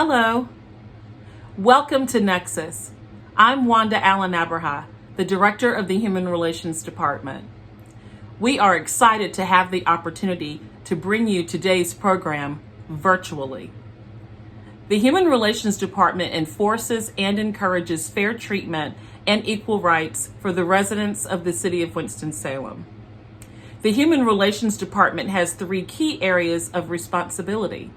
Hello. Welcome to Nexus. I'm Wanda Allen Abraha, the Director of the Human Relations Department. We are excited to have the opportunity to bring you today's program virtually. The Human Relations Department enforces and encourages fair treatment and equal rights for the residents of the city of Winston-Salem. The Human Relations Department has three key areas of responsibility.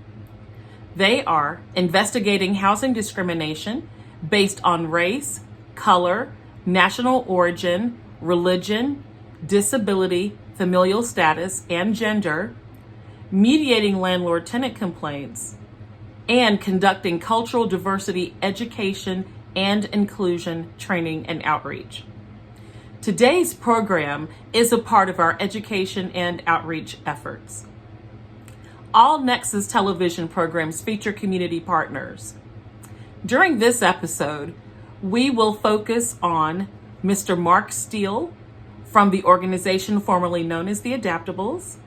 They are investigating housing discrimination based on race, color, national origin, religion, disability, familial status, and gender, mediating landlord-tenant complaints, and conducting cultural diversity education and inclusion training and outreach. Today's program is a part of our education and outreach efforts. All Nexus television programs feature community partners. During this episode, we will focus on Mr. Mark Steele from the organization formerly known as the Adaptables,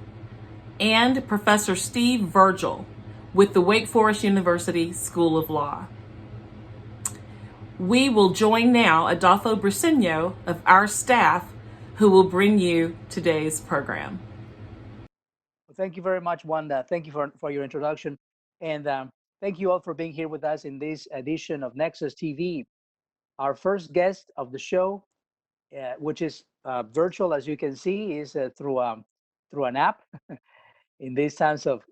and Professor Steve Virgil with the Wake Forest University School of Law. We will join now Adolfo Briceño of our staff, who will bring you today's program. Thank you very much, Wanda. Thank you for your introduction. And thank you all for being here with us in this edition of Nexus TV. Our first guest of the show, which is virtual, as you can see, is through an app in these times of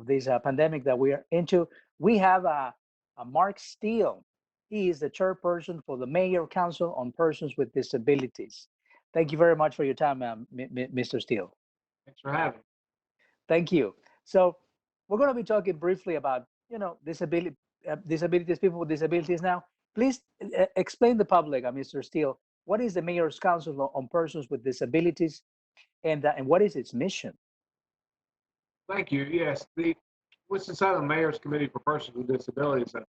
this pandemic that we are into. We have a Mark Steele. He is the chairperson for the Mayor Council on Persons with Disabilities. Thank you very much for your time, Mr. Steele. Thanks for having me. Thank you. So we're going to be talking briefly about, disabilities, people with disabilities. Now, please explain the public, Mr. Steele, what is the Mayor's Council on Persons with Disabilities, and what is its mission? Thank you. Yes, the Winston-Salem Mayor's Committee for Persons with Disabilities, a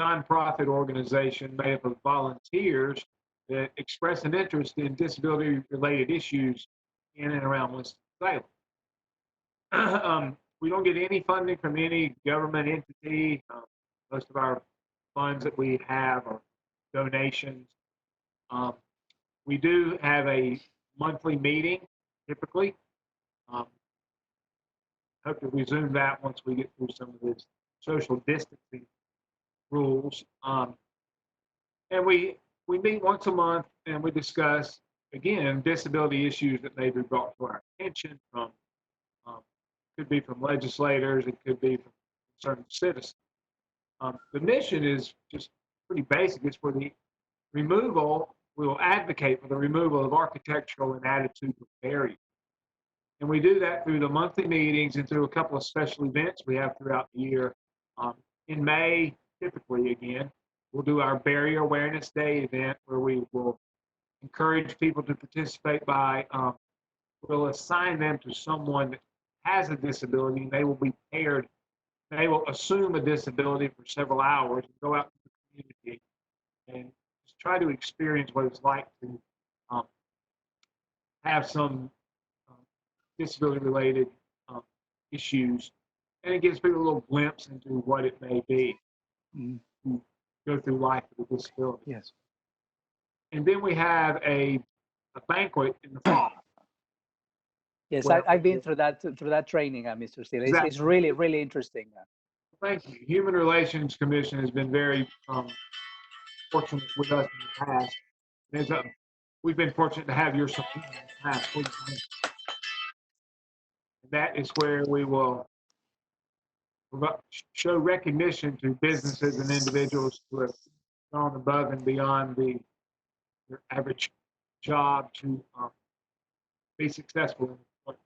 nonprofit organization made up of volunteers that express an interest in disability-related issues in and around Winston-Salem. We don't get any funding from any government entity. Most of our funds that we have are donations. We do have a monthly meeting, typically. Hope to resume that once we get through some of these social distancing rules. And we meet once a month and we discuss, again, disability issues that may be brought to our attention from, could be from legislators, it could be from concerned citizens. The mission is just pretty basic. It's for the removal, we will advocate for the removal of architectural and attitudinal barriers. And we do that through the monthly meetings and through a couple of special events we have throughout the year. In May, typically again, we'll do our Barrier Awareness Day event where we will encourage people to participate by, we'll assign them to someone that has a disability, and they will be paired. They will assume a disability for several hours and go out to the community and just try to experience what it's like to have some disability-related issues. And it gives people a little glimpse into what it may be to go through life with a disability. Yes. And then we have a banquet in the fall. Yes, I've been through that training, Mr. Steele. Exactly. It's really, really interesting. Thank you. Human Relations Commission has been very fortunate with us in the past. We've been fortunate to have your support in the past. That is where we will show recognition to businesses and individuals who have gone above and beyond their average job to be successful in the work.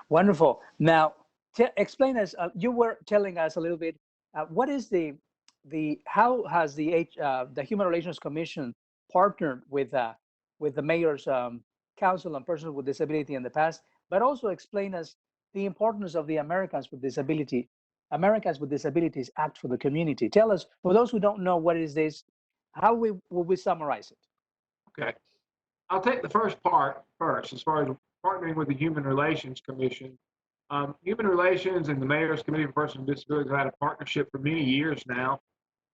Wonderful. Now, explain us. You were telling us a little bit. What is how has the Human Relations Commission partnered with the Mayor's Council on Persons with Disability in the past? But also explain us the importance of the Americans with Disabilities Act for the community. Tell us, for those who don't know what is this, how will we summarize it? Okay. I'll take the first part first, as far as partnering with the Human Relations Commission. Human Relations and the Mayor's Committee for Persons with Disabilities have had a partnership for many years now.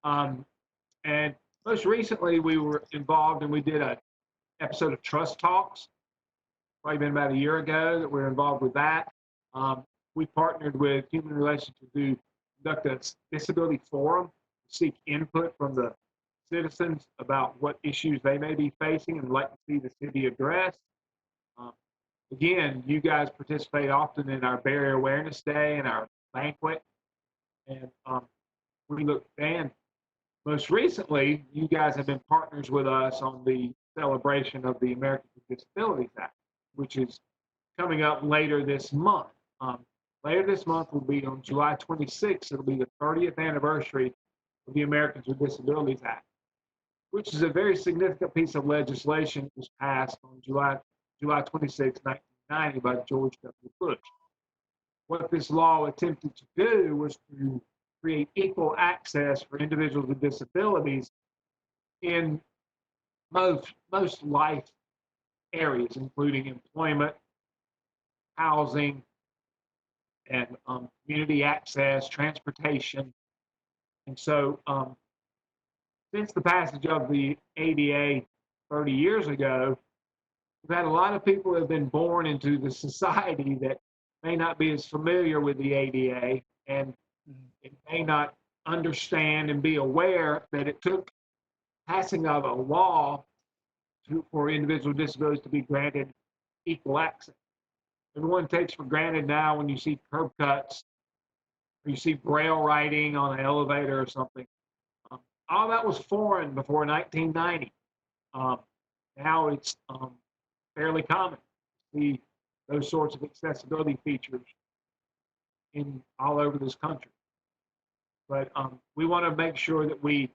And most recently, we were involved and we did an episode of Trust Talks, probably been about a year ago that we were involved with that. We partnered with Human Relations to conduct a disability forum to seek input from the citizens about what issues they may be facing and like to see the city address. Again, you guys participate often in our Barrier Awareness Day and our banquet. And and most recently, you guys have been partners with us on the celebration of the Americans with Disabilities Act, which is coming up later this month. Later this month will be on July 26th. It'll be the 30th anniversary of the Americans with Disabilities Act, which is a very significant piece of legislation that was passed on July 26, 1990 by George W. Bush. What this law attempted to do was to create equal access for individuals with disabilities in most life areas, including employment, housing, and community access, transportation. And so since the passage of the ADA 30 years ago, we've had a lot of people who have been born into the society that may not be as familiar with the ADA and it may not understand and be aware that it took passing of a law for individuals with disabilities to be granted equal access. Everyone takes for granted now when you see curb cuts or you see braille writing on an elevator or something. All that was foreign before 1990. Now it's fairly common to see those sorts of accessibility features all over this country. But we want to make sure that we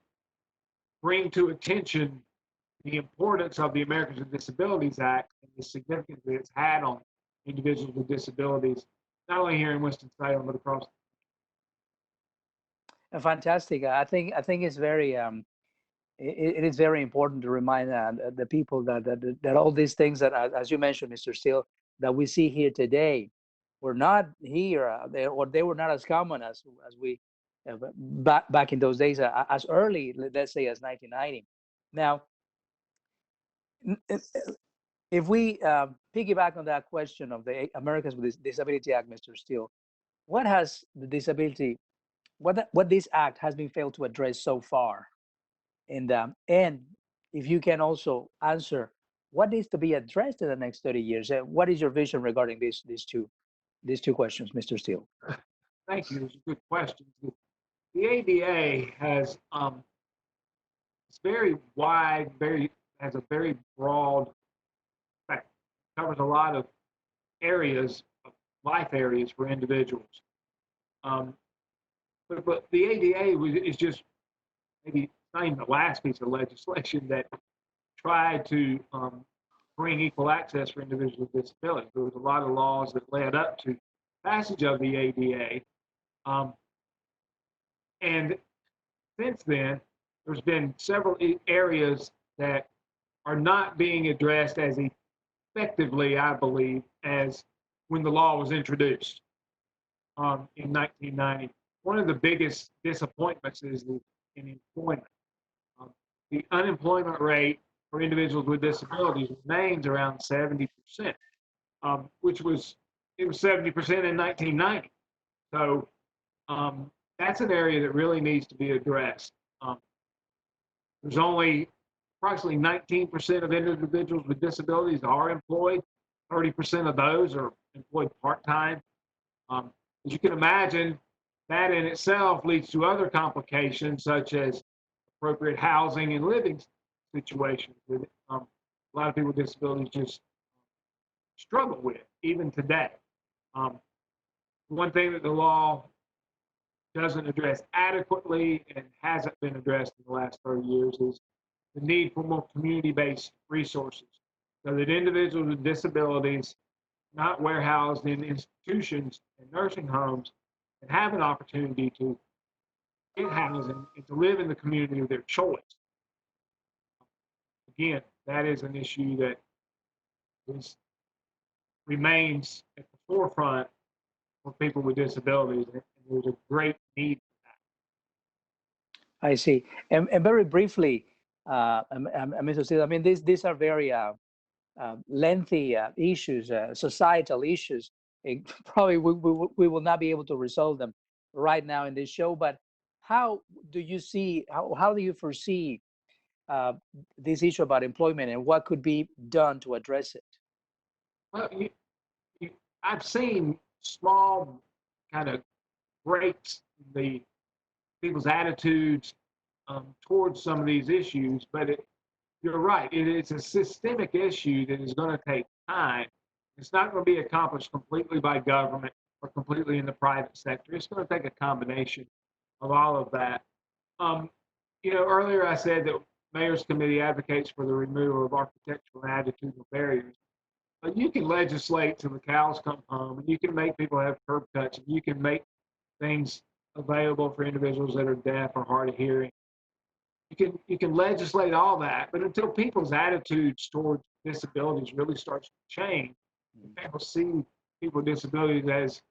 bring to attention the importance of the Americans with Disabilities Act and the significance that it's had on individuals with disabilities, not only here in Winston-Salem, but across. Fantastic. I think it's very it is very important to remind the people that all these things that, as you mentioned, Mr. Steele, that we see here today were not here, or they were not as common as we back in those days, as early, let's say, as 1990. Now, if we piggyback on that question of the Americans with Disability Act, Mr. Steele, what has the disability, what this act has been failed to address so far? And if you can also answer what needs to be addressed in the next 30 years, what is your vision regarding these two questions, Mr. Steele? Thank you. Those are good questions. The ADA has it's very wide, has a very broad spectrum. Covers a lot of areas, life areas for individuals. But the ADA is just maybe not even the last piece of legislation that tried to bring equal access for individuals with disabilities. There was a lot of laws that led up to passage of the ADA. And since then, there's been several areas that are not being addressed as effectively, I believe, as when the law was introduced in 1990. One of the biggest disappointments is in employment. The unemployment rate for individuals with disabilities remains around 70%, which was 70% in 1990. So that's an area that really needs to be addressed. There's only approximately 19% of individuals with disabilities are employed. 30% of those are employed part-time. As you can imagine, that in itself leads to other complications such as appropriate housing and living situations that a lot of people with disabilities just struggle with, even today. One thing that the law doesn't address adequately and hasn't been addressed in the last 30 years is the need for more community-based resources so that individuals with disabilities not warehoused in institutions and nursing homes and have an opportunity to get housing and to live in the community of their choice. Again, that is an issue that remains at the forefront for people with disabilities, and there's a great need. I see. And very briefly, Mr. Steele, I mean, these are very lengthy issues, societal issues. Probably we will not be able to resolve them right now in this show, but how do you see, how do you foresee this issue about employment and what could be done to address it? Well, I've seen small kind of breaks in the people's attitudes towards some of these issues, but you're right. It's a systemic issue that is going to take time. It's not going to be accomplished completely by government or completely in the private sector. It's going to take a combination of all of that. Earlier I said that Mayor's Committee advocates for the removal of architectural and attitudinal barriers. But you can legislate till the cows come home, and you can make people have curb cuts, and you can make things available for individuals that are deaf or hard of hearing. You can legislate all that, but until people's attitudes towards disabilities really starts to change, people see people with disabilities as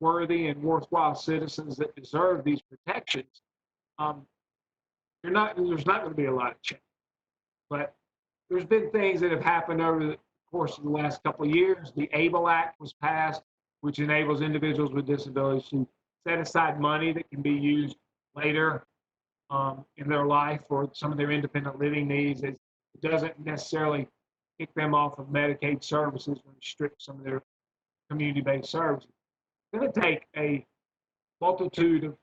worthy and worthwhile citizens that deserve these protections, there's not going to be a lot of change. But there's been things that have happened over the course of the last couple of years. The ABLE Act was passed, which enables individuals with disabilities to set aside money that can be used later in their life for some of their independent living needs. It doesn't necessarily kick them off of Medicaid services or restrict some of their community-based services. It's going to take a multitude of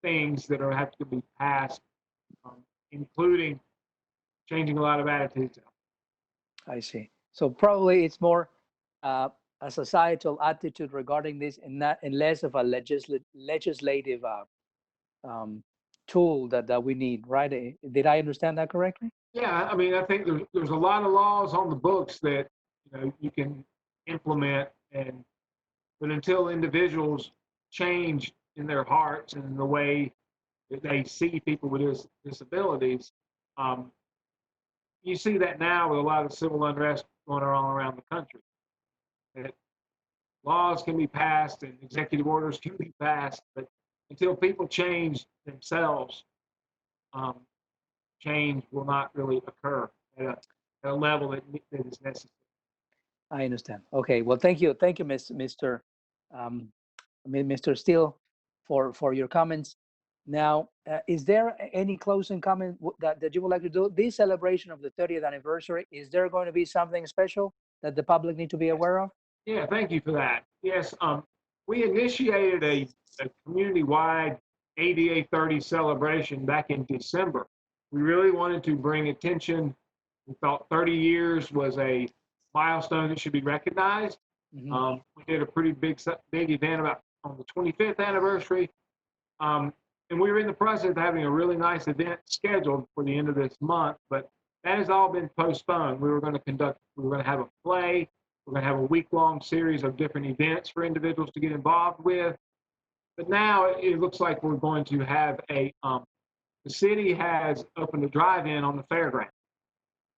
things that have to be passed, including changing a lot of attitudes. I see. So probably it's more a societal attitude regarding this, and less of a legislative tool that we need, right? Did I understand that correctly? Yeah, I mean, I think there's a lot of laws on the books that you can implement, but until individuals change in their hearts and in the way that they see people with disabilities, you see that now with a lot of civil unrest going on around the country. That laws can be passed and executive orders can be passed, but until people change themselves, change will not really occur at a level that is necessary. I understand. Okay. Well, thank you, Mr. Steele, for your comments. Now, is there any closing comment that you would like to do? This celebration of the 30th anniversary, is there going to be something special that the public need to be aware of? Yeah, thank you for that. Yes, we initiated a community-wide ADA 30 celebration back in December. We really wanted to bring attention. We thought 30 years was a milestone that should be recognized. Mm-hmm. We did a pretty big event on the 25th anniversary. And we were in the process of having a really nice event scheduled for the end of this month, but that has all been postponed. We were going to have a play. We're going to have a week-long series of different events for individuals to get involved with. But now it looks like we're going to have the city has opened a drive-in on the fairground.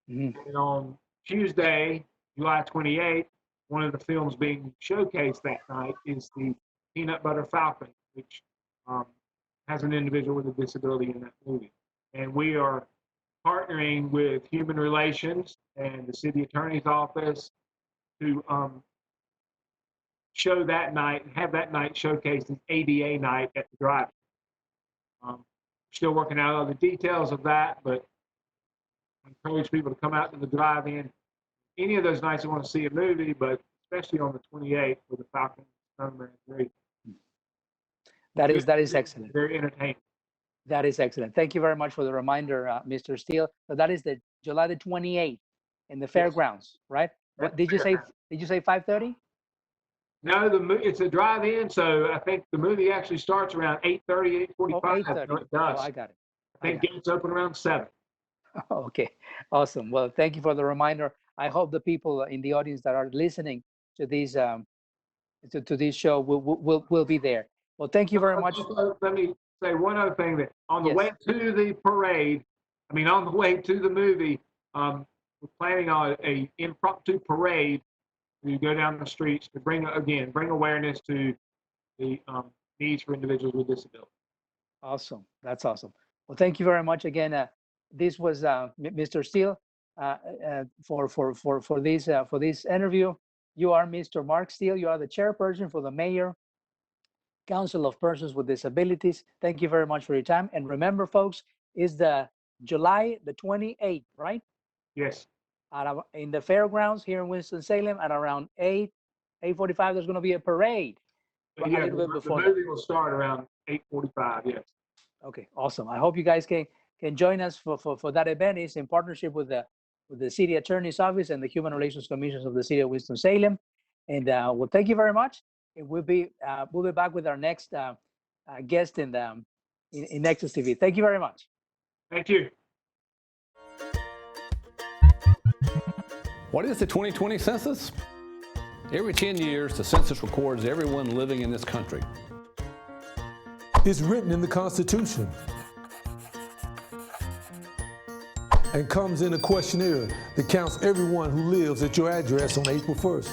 Mm-hmm. And on Tuesday, July 28th, one of the films being showcased that night is the Peanut Butter Falcon, which has an individual with a disability in that movie. And we are partnering with Human Relations and the City Attorney's Office to show that night and have that night showcased as ADA night at the drive-in. Still working out all the details of that, but I encourage people to come out to the drive-in. Any of those nights you want to see a movie, but especially on the 28th for the Falcon. That is excellent. Very entertaining. That is excellent. Thank you very much for the reminder, Mr. Steele. So that is the July the 28th in the fairgrounds, right? What did you say? Did you say 5:30? No, it's a drive-in, so I think the movie actually starts around 8:30, 8:45. 8:30. It does. Oh, I got it. I think gates open around 7. Okay, awesome. Well, thank you for the reminder. I hope the people in the audience that are listening to these to this show will be there. Well, thank you very much. Let me say one other thing, that on the way to the parade, on the way to the movie, we're planning on an impromptu parade to go down the streets to bring awareness to the needs for individuals with disabilities. Awesome. That's awesome. Well, thank you very much again. This was Mr. Steele for this interview. You are Mr. Mark Steele. You are the chairperson for the Mayor Council of Persons with Disabilities. Thank you very much for your time. And remember, folks, is the July the 28th, right? Yes. In the fairgrounds here in Winston-Salem at around 8:45. There's going to be a parade. Yeah, a little bit before the movie will start around 8:45. Yes. Okay, awesome. I hope you guys can join us for that event. It's in partnership with the City Attorney's Office and the Human Relations Commissions of the City of Winston-Salem. And well, thank you very much. And we'll be back with our next guest in Nexus TV. Thank you very much. Thank you. What is the 2020 census? Every 10 years, the census records everyone living in this country. It's written in the Constitution and comes in a questionnaire that counts everyone who lives at your address on April 1st.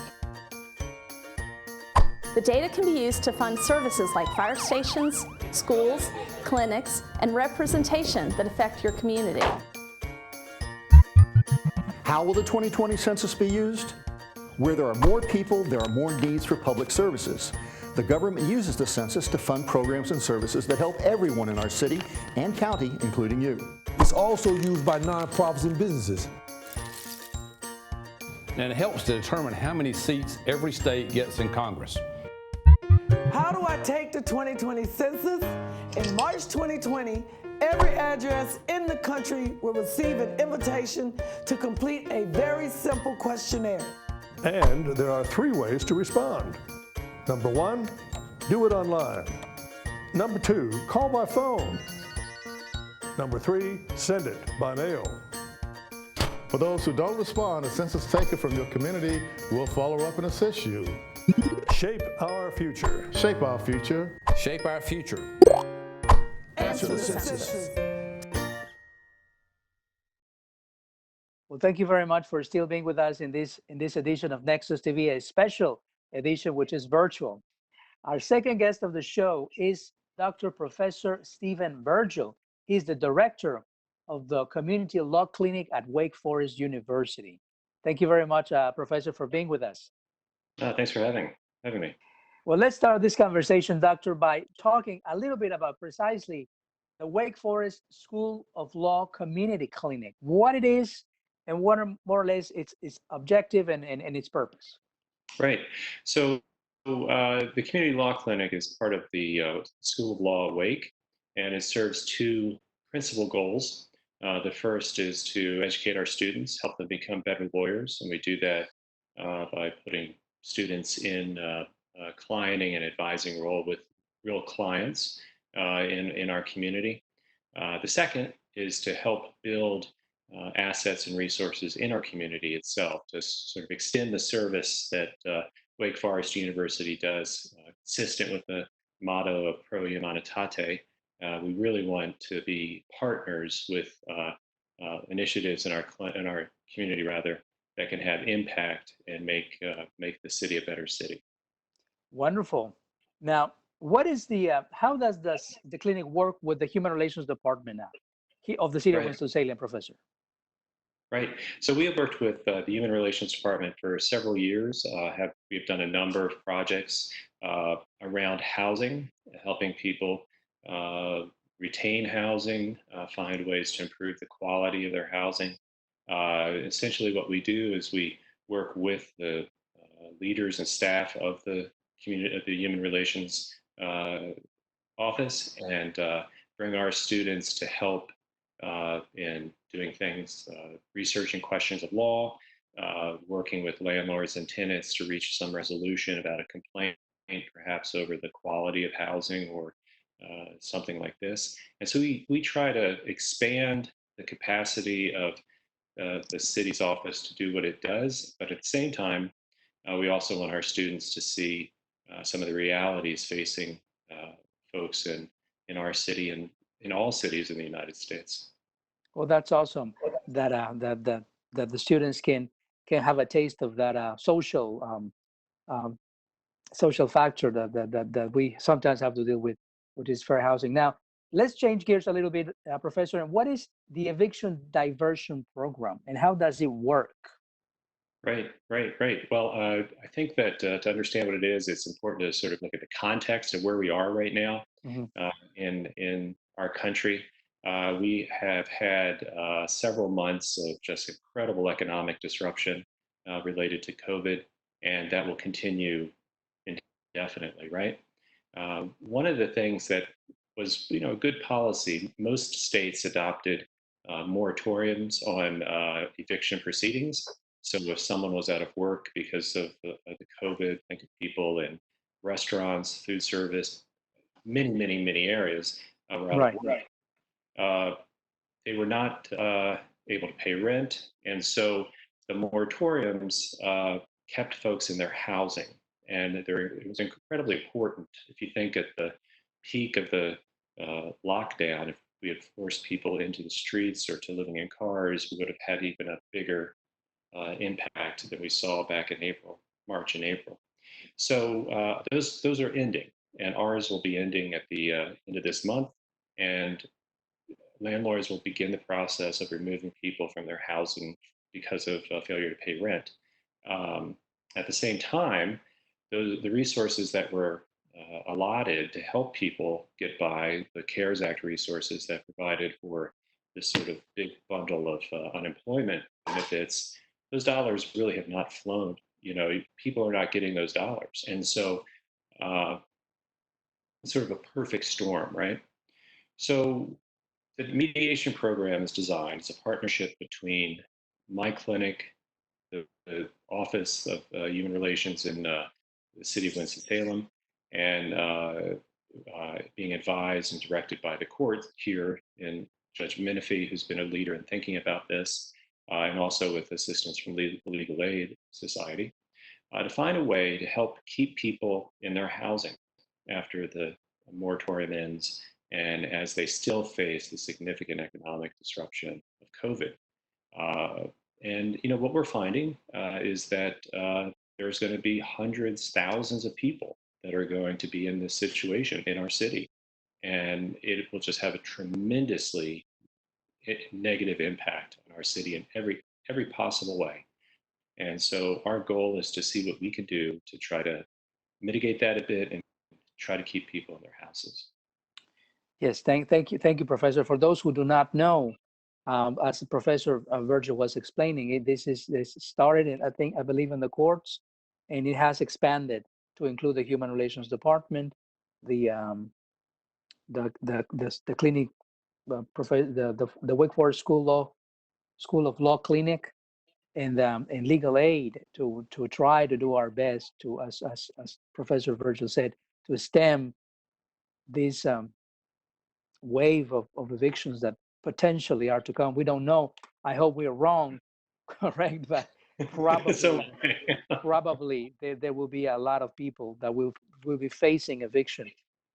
The data can be used to fund services like fire stations, schools, clinics, and representation that affect your community. How will the 2020 census be used? Where there are more people, there are more needs for public services. The government uses the census to fund programs and services that help everyone in our city and county, including you. It's also used by nonprofits and businesses. And it helps to determine how many seats every state gets in Congress. How do I take the 2020 census? In March 2020, every address in the country will receive an invitation to complete a very simple questionnaire. And there are 3 ways to respond. Number 1, do it online. Number 2, call by phone. Number 3, send it by mail. For those who don't respond, a census taker from your community will follow up and assist you. Shape our future. Shape our future. Shape our future. Answer the census. Well, thank you very much for still being with us in this edition of Nexus TV, a special edition which is virtual. Our second guest of the show is Dr. Professor Stephen Virgil. He's the director of the Community Law Clinic at Wake Forest University. Thank you very much, Professor, for being with us. Thanks for having me. Well, let's start this conversation, Doctor, by talking a little bit about precisely the Wake Forest School of Law Community Clinic, what it is, and what are more or less its objective and its purpose. Right. So the Community Law Clinic is part of the School of Law Wake, and it serves 2 principal goals. The first is to educate our students, help them become better lawyers, and we do that by putting students in a clienting and advising role with real clients in our community. The second is to help build assets and resources in our community itself, to sort of extend the service that Wake Forest University does, consistent with the motto of Pro Humanitate. We really want to be partners with initiatives in our community, that can have impact and make the city a better city. Wonderful. Now, what is how does the clinic work with the Human Relations Department now of the City of Winston-Salem, Professor? Right. So we have worked with the Human Relations Department for several years. We've done a number of projects around housing, helping people retain housing, find ways to improve the quality of their housing. Essentially, what we do is we work with the leaders and staff of the community, of the Human Relations Office, and bring our students to help in doing things, researching questions of law, working with landlords and tenants to reach some resolution about a complaint, perhaps over the quality of housing or something like this. And so we try to expand the capacity of the city's office to do what it does, but at the same time, we also want our students to see some of the realities facing folks in our city and in all cities in the United States. Well, that's awesome that the students can can have a taste of that social factor that we sometimes have to deal with, which is fair housing. Now, let's change gears a little bit, Professor. And what is the eviction diversion program, and how does it work? Right. Well, I think that to understand what it is, it's important to sort of look at the context of where we are right now in our country. We have had several months of just incredible economic disruption related to COVID, and that will continue indefinitely, right? One of the things that was, a good policy, most states adopted moratoriums on eviction proceedings. So if someone was out of work because of the COVID, think of people in restaurants, food service, many areas were out of work. They were not able to pay rent, and so the moratoriums kept folks in their housing, and it was incredibly important. If you think at the peak of the lockdown, if we had forced people into the streets or to living in cars, we would have had even a bigger impact that we saw back in March and April. So those are ending, and ours will be ending at the end of this month, and landlords will begin the process of removing people from their housing because of failure to pay rent. At the same time, the resources that were allotted to help people get by, the CARES Act resources that provided for this sort of big bundle of unemployment benefits, those dollars really have not flown. People are not getting those dollars. And so it's sort of a perfect storm, right? So the mediation program is designed as a partnership between my clinic, the Office of Human Relations in the city of Winston-Salem, and being advised and directed by the court here in Judge Menifee, who's been a leader in thinking about this, and also with assistance from the Legal Aid Society, to find a way to help keep people in their housing after the moratorium ends and as they still face the significant economic disruption of COVID. And what we're finding is that there's going to be hundreds, thousands of people that are going to be in this situation in our city, and it will just have a tremendously negative impact on our city in every possible way. And so our goal is to see what we can do to try to mitigate that a bit and try to keep people in their houses. Yes, thank you, Professor. For those who do not know, as Professor Virgil was explaining, this started in, I believe, in the courts, and it has expanded to include the Human Relations Department, the clinic, the Wake Forest School of Law Clinic, and legal aid to try to do our best to, as Professor Virgil said, to stem this wave of evictions that potentially are to come. We don't know. I hope we are wrong, correct? But probably there will be a lot of people that will be facing eviction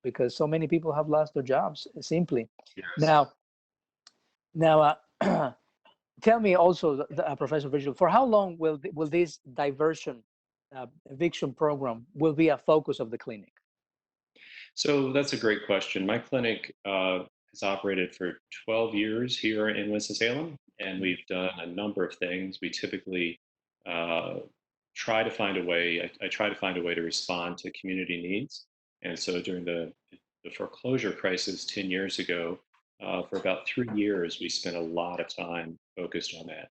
because so many people have lost their jobs simply. Yes. Now, tell me also, Professor Virgil, for how long will this diversion eviction program will be a focus of the clinic? So that's a great question. My clinic has operated for 12 years here in Winston-Salem, and we've done a number of things. We typically try to find a way, I try to find a way to respond to community needs. And so during the foreclosure crisis 10 years ago, for about 3 years, we spent a lot of time focused on that.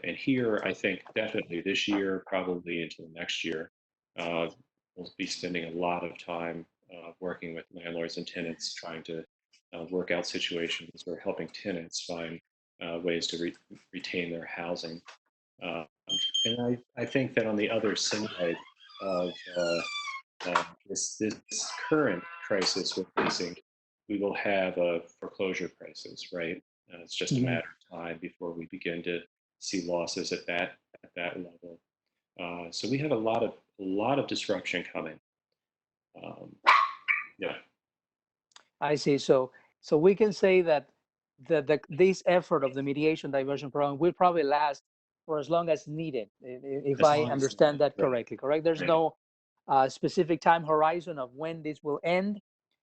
And here, I think definitely this year, probably into the next year, we'll be spending a lot of time working with landlords and tenants, trying to work out situations or helping tenants find ways to retain their housing. And I think that on the other side of this current crisis we're facing, we will have a foreclosure crisis, right? It's just a matter of time before we begin to see losses at that level. So we have a lot of disruption coming. Yeah. I see. So we can say that this effort of the mediation diversion program will probably last for as long as needed, if As I long as understand that needed, right. correctly, correct? There's Right. no specific time horizon of when this will end,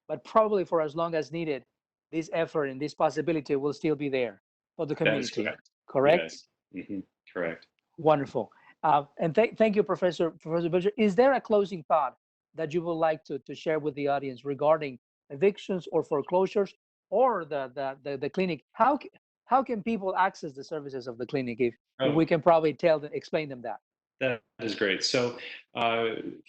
but probably for as long as needed, this effort and this possibility will still be there for the That is community, correct. correct? Yes. Correct. Wonderful. And thank you, Professor Virgil. Is there a closing thought that you would like to share with the audience regarding evictions or foreclosures or the clinic? How can people access the services of the clinic if we can probably explain them that? That is great. So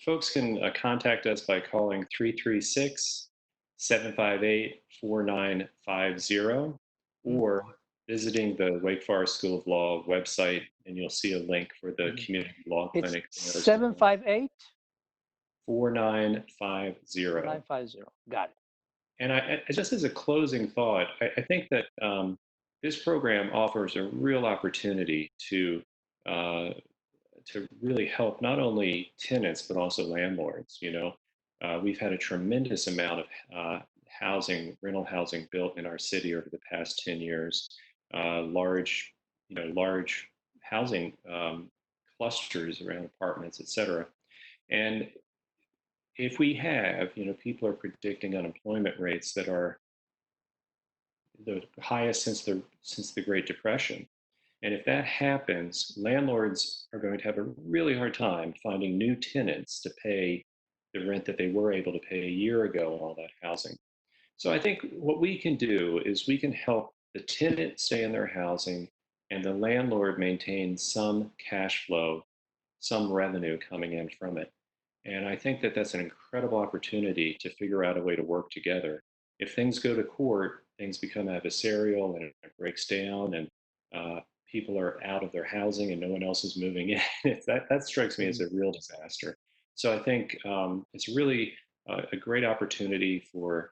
folks can contact us by calling 336-758-4950 or visiting the Wake Forest School of Law website, and you'll see a link for the community law clinic. It's 758 4950. 4950. Got it. And just as a closing thought, I think that this program offers a real opportunity to really help not only tenants but also landlords. We've had a tremendous amount of rental housing built in our city over the past 10 years. Large housing clusters around apartments, et cetera. And if we have, people are predicting unemployment rates that are the highest since the Great Depression. And if that happens, landlords are going to have a really hard time finding new tenants to pay the rent that they were able to pay a year ago on all that housing. So I think what we can do is we can help the tenant stay in their housing and the landlord maintain some cash flow, some revenue coming in from it. And I think that that's an incredible opportunity to figure out a way to work together. If things go to court, things become adversarial and it breaks down and people are out of their housing and no one else is moving in. That strikes me as a real disaster. So I think it's really a great opportunity for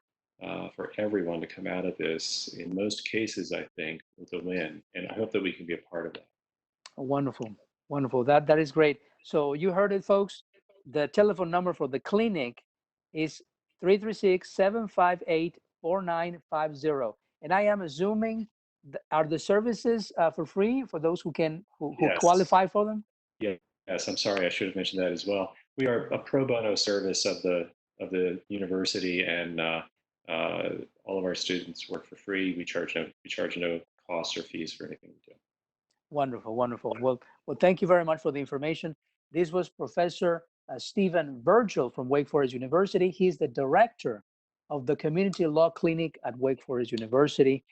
everyone to come out of this. In most cases, I think, with a win. And I hope that we can be a part of that. Wonderful. Wonderful. That is great. So you heard it, folks. The telephone number for the clinic is 336-758-4950. And I am assuming, are the services for free for those who Yes. qualify for them? Yes, I'm sorry, I should have mentioned that as well. We are a pro bono service of the university, and all of our students work for free. We charge no costs or fees for anything we do. Wonderful, wonderful. Well, thank you very much for the information. This was Professor Stephen Virgil from Wake Forest University. He's the director of the Community Law Clinic at Wake Forest University.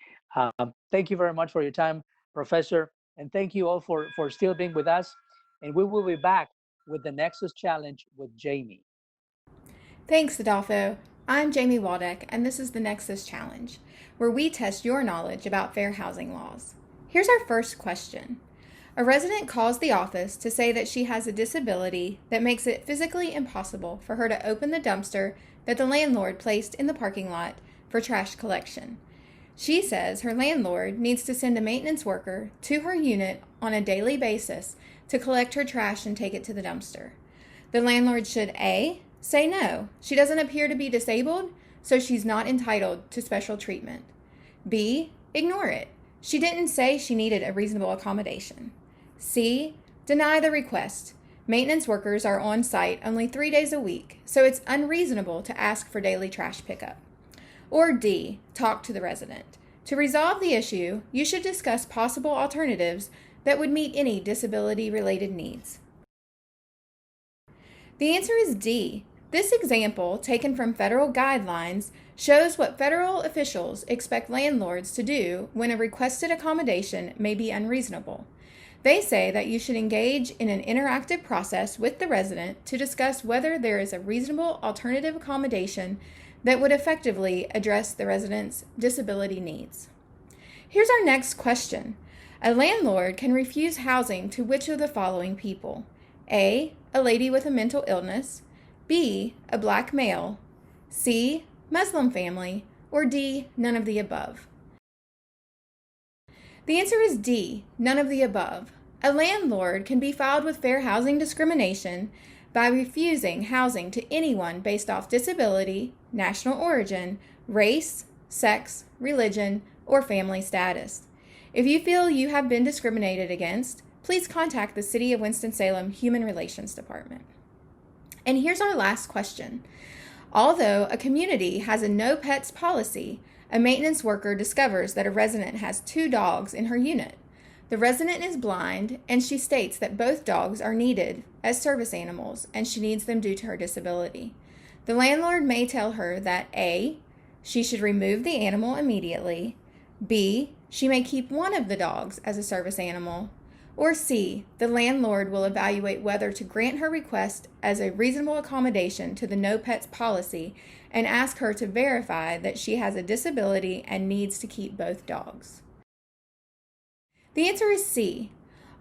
Thank you very much for your time, Professor, and thank you all for still being with us. And we will be back with the Nexus Challenge with Jamie. Thanks, Adolfo. I'm Jamie Waldeck, and this is the Nexus Challenge, where we test your knowledge about fair housing laws. Here's our first question. A resident calls the office to say that she has a disability that makes it physically impossible for her to open the dumpster that the landlord placed in the parking lot for trash collection. She says her landlord needs to send a maintenance worker to her unit on a daily basis to collect her trash and take it to the dumpster. The landlord should A, say no, she doesn't appear to be disabled, so she's not entitled to special treatment. B, ignore it. She didn't say she needed a reasonable accommodation. C, deny the request. Maintenance workers are on site only 3 days a week, so it's unreasonable to ask for daily trash pickup. Or D, talk to the resident. To resolve the issue, you should discuss possible alternatives that would meet any disability-related needs. The answer is D. This example, taken from federal guidelines, shows what federal officials expect landlords to do when a requested accommodation may be unreasonable. They say that you should engage in an interactive process with the resident to discuss whether there is a reasonable alternative accommodation that would effectively address the resident's disability needs. Here's our next question. A landlord can refuse housing to which of the following people? A, a lady with a mental illness, B, a black male, C, Muslim family, or D, none of the above. The answer is D, none of the above. A landlord can be filed with fair housing discrimination by refusing housing to anyone based off disability, national origin, race, sex, religion, or family status. If you feel you have been discriminated against, please contact the City of Winston-Salem Human Relations Department. And here's our last question. Although a community has a no pets policy, a maintenance worker discovers that a resident has 2 dogs in her unit. The resident is blind, and she states that both dogs are needed as service animals, and she needs them due to her disability. The landlord may tell her that A, she should remove the animal immediately, B, she may keep one of the dogs as a service animal, or C, the landlord will evaluate whether to grant her request as a reasonable accommodation to the no pets policy and ask her to verify that she has a disability and needs to keep both dogs. The answer is C.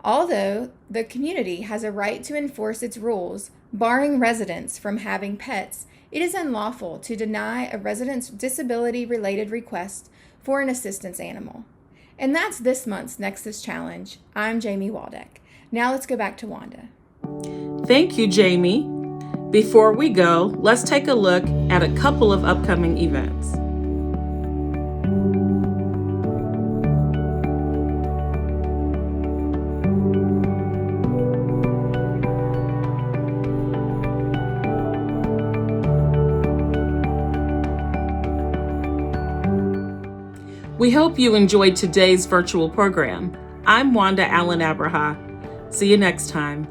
Although the community has a right to enforce its rules, barring residents from having pets, it is unlawful to deny a resident's disability-related request for an assistance animal. And that's this month's Nexus Challenge. I'm Jamie Waldeck. Now let's go back to Wanda. Thank you, Jamie. Before we go, let's take a look at a couple of upcoming events. We hope you enjoyed today's virtual program. I'm Wanda Allen Abraha. See you next time.